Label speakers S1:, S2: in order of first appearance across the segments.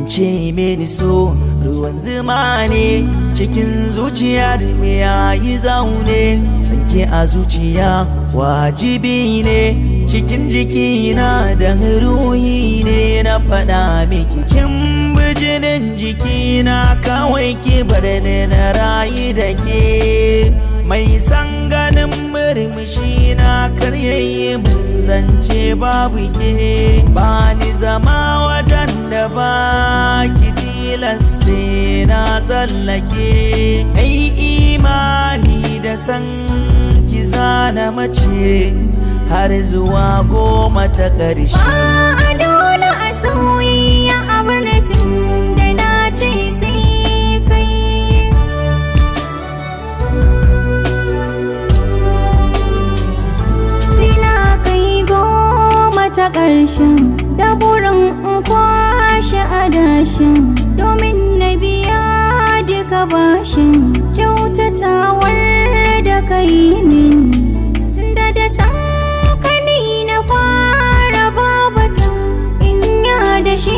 S1: ce mini so ruwan zuma ne cikin zuciya da me yayi zaune sanke a zuciya wajibi ne cikin jikina da ruhi ne na faɗa miki kin bijinin jikina kawai ki bar ni na rayu da ke mai san ganin murmushi na karyayi mun zance babu ke ba ni zama wajen da ba ki tilasse na tsallake ai imani da san ki zana mace har zuwa 10 ta ƙarshe
S2: ba a dole a soyayya a birnin da na ce sai kai sai na kai 10 ta ƙarshen da burin in kwashe adashin domin na biya duka bashin kyautatawar da kai min tunda da san da shi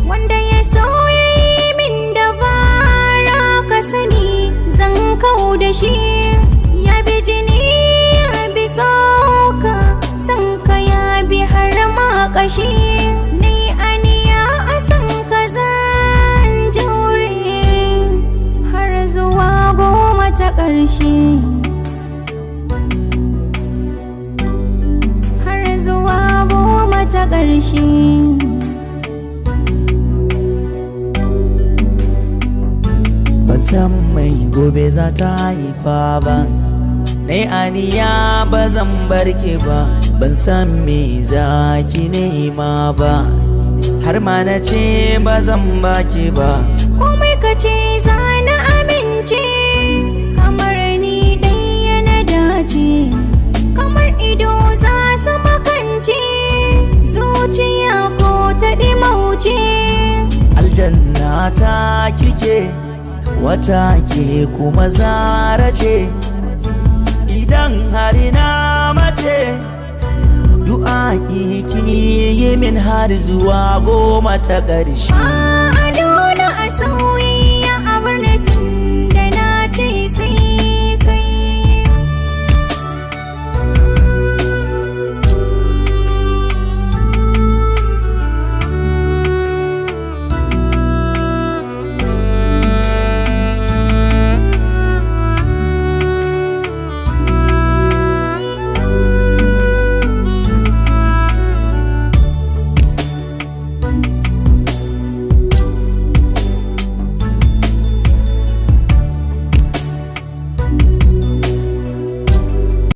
S2: wanda ya soya min dabara ka sani zan kau da shi ya bi jini ya bi tsoka san ka ya bi har ma kashi ni aniya a san ka zan jure har zuwa 10 ta ƙarshe har zuwa 10 ta ƙarshe
S1: san mai gobe za ta haifa ba nai aniya ba zan barke ba ban san me za ki nema ba har ma na ce ba zan baki ba
S2: komai ka ce za na amince kamar ni ɗaya na dace kamar ido za su makance zuciya ko ta ɗimauce
S1: aljanna ta kike wata ke kuma zara ce idan hari na mace du'a ki yi min har zuwa 10 ta ƙarshe
S2: a dole a sauyi